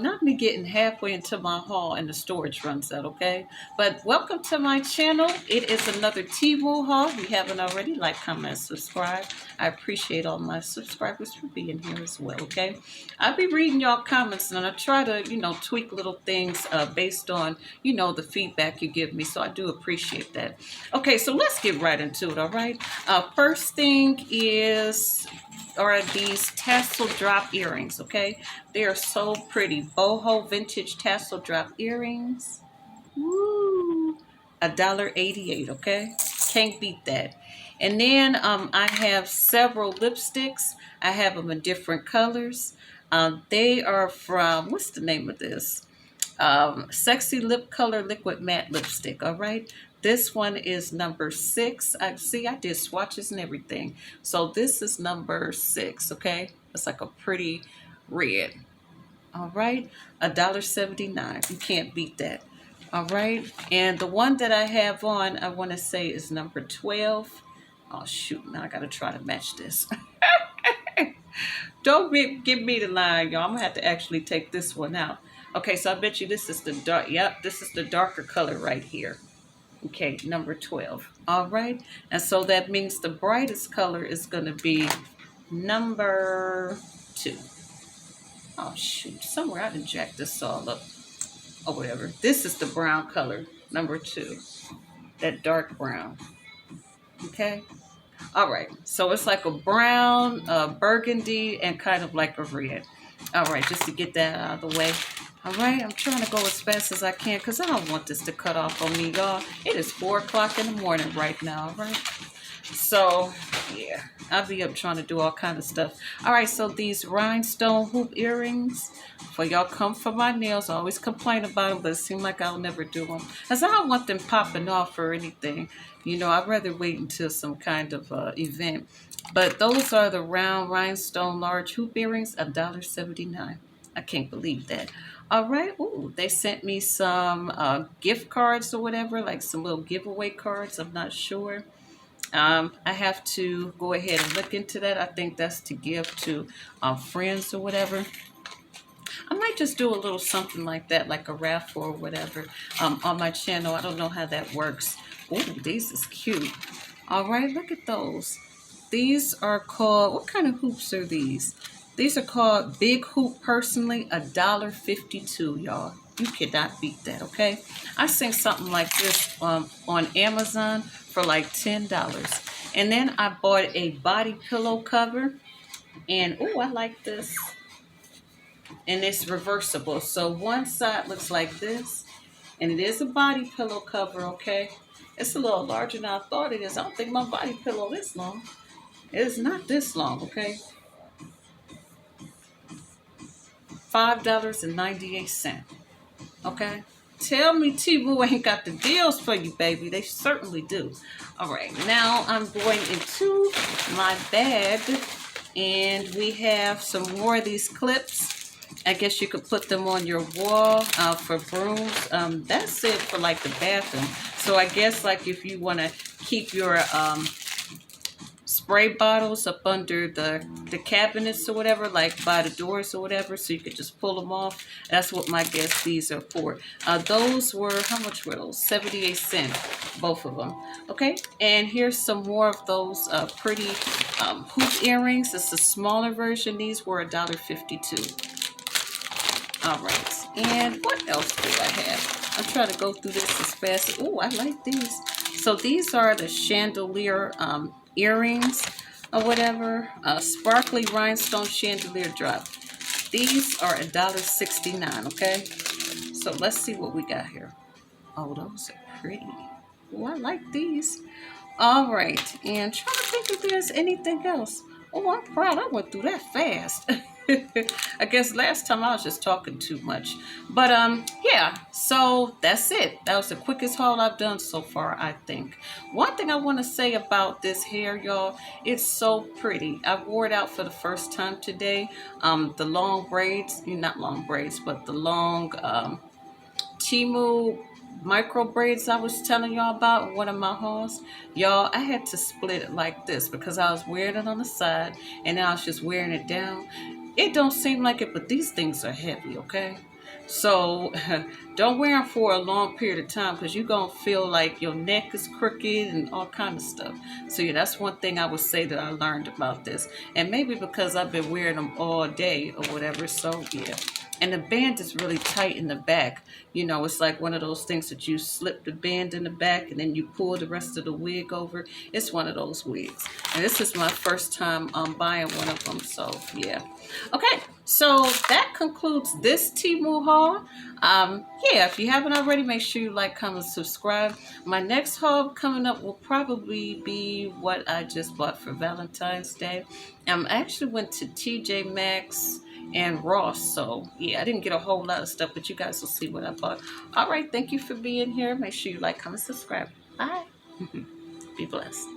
not me getting halfway into my haul and the storage runs out, okay? But welcome to my channel. It is another Temu haul. If you haven't already, like, comment, subscribe. I appreciate all my subscribers for being here as well, okay? I'll be reading y'all comments and I try to, tweak little things based on, the feedback you give me. So I do appreciate that. Okay, so let's get right into it, all right? First thing are these tassel drop earrings, okay? They are so pretty. Boho vintage tassel drop earrings. Woo! $1.88, okay? Can't beat that. And then I have several lipsticks. I have them in different colors. They are from, what's the name of this? Sexy Lip Color Liquid Matte Lipstick, all right? This one is number 6. I did swatches and everything. So this is number 6, okay? It's like a pretty red. All right, $1.79. You can't beat that. All right, and the one that I have on, I want to say is number 12. Oh shoot, now I gotta try to match this. Give me the line, y'all. I'm gonna have to actually take this one out. Okay, so I bet you this is the dark. Yep, this is the darker color right here. Okay, number 12. All right, and so that means the brightest color is gonna be number 2. Oh shoot, somewhere I done jacked this all up. Or whatever. This is the brown color, number 2. That dark brown. Okay? Alright, so it's like a brown, burgundy, and kind of like a red. Alright, just to get that out of the way. Alright, I'm trying to go as fast as I can because I don't want this to cut off on me, y'all. It is 4 o'clock in the morning right now, alright? So, yeah, I'll be up trying to do all kind of stuff. All right, so these rhinestone hoop earrings, for y'all come for my nails. I always complain about them, but it seems like I'll never do them. Because I don't want them popping off or anything. I'd rather wait until some kind of event. But those are the round rhinestone large hoop earrings, $1.79. I can't believe that. All right. Ooh, they sent me some gift cards or whatever, like some little giveaway cards. I'm not sure. I have to go ahead and look into that. I think that's to give to friends or whatever. I might just do a little something like that, like a raffle or whatever on my channel. I don't know how that works. Oh, these is cute. All right, look at those. These are called, what kind of hoops are these? These are called Big Hoop Personally, $1.52, y'all. You cannot beat that, okay? I seen something like this on Amazon for like $10. And then I bought a body pillow cover. And, oh, I like this. And it's reversible. So one side looks like this. And it is a body pillow cover, okay? It's a little larger than I thought it is. I don't think my body pillow is this long. It is not this long, okay? $5.98. Okay? Tell me Temu ain't got the deals for you, baby. They certainly do. All right, now I'm going into my bag, and we have some more of these clips. I guess you could put them on your wall for brooms. That's it for like the bathroom. So I guess like if you want to keep your spray bottles up under the cabinets or whatever, like by the doors or whatever, so you could just pull them off. That's what my guess these are for. Those were, how much were those? 78 cents, both of them. Okay, and here's some more of those pretty hoop earrings. It's a smaller version. These were $1.52. All right, and what else do I have? I'm trying to go through this as fast. Oh, I like these. So these are the chandelier earrings or whatever. Sparkly rhinestone chandelier drop. These are $1.69, okay? So let's see what we got here. Oh, those are pretty. Oh, I like these. All right, and trying to think if there's anything else. Oh, I'm proud. I went through that fast. I guess last time I was just talking too much. But yeah, so that's it. That was the quickest haul I've done so far, I think. One thing I want to say about this hair, y'all, it's so pretty. I wore it out for the first time today. The long braids, not long braids, but the long Temu micro braids I was telling y'all about in one of my hauls. Y'all, I had to split it like this because I was wearing it on the side and then I was just wearing it down. It don't seem like it, but these things are heavy, okay? So don't wear them for a long period of time because you're going to feel like your neck is crooked and all kind of stuff. So yeah, that's one thing I would say that I learned about this. And maybe because I've been wearing them all day or whatever. So yeah. And the band is really tight in the back. You know, it's like one of those things that you slip the band in the back and then you pull the rest of the wig over. It's one of those wigs. And this is my first time buying one of them. So yeah. Okay, so that concludes this Temu haul. Yeah, if you haven't already, make sure you like, comment, subscribe. My next haul coming up will probably be what I just bought for Valentine's Day. I actually went to TJ Maxx and Ross, so yeah, I didn't get a whole lot of stuff, but you guys will see what I bought. All right, thank you for being here. Make sure you like, comment, subscribe. Bye. Be blessed.